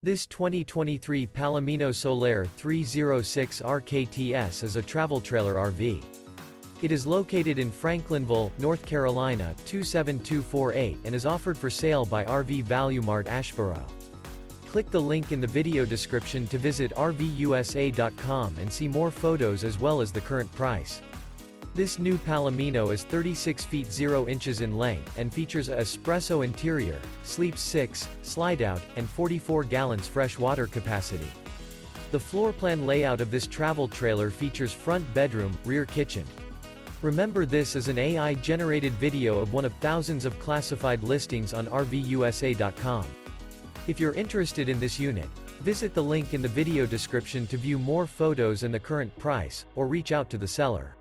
This 2023 Palomino Solaire 306 RKTS is a travel trailer RV. It is located in Franklinville, North Carolina 27248 and is offered for sale by RV Value Mart Asheboro. Click the link in the video description to visit RVUSA.com and see more photos as well as the current price. This new Palomino is 36 feet 0 inches in length and features a Espresso interior, sleeps 6, Slideout, and 44 gallons fresh water capacity. The floor plan layout of this travel trailer features front bedroom, rear kitchen. Remember, this is an AI-generated video of one of thousands of classified listings on RVUSA.com. If you're interested in this unit, visit the link in the video description to view more photos and the current price, or reach out to the seller.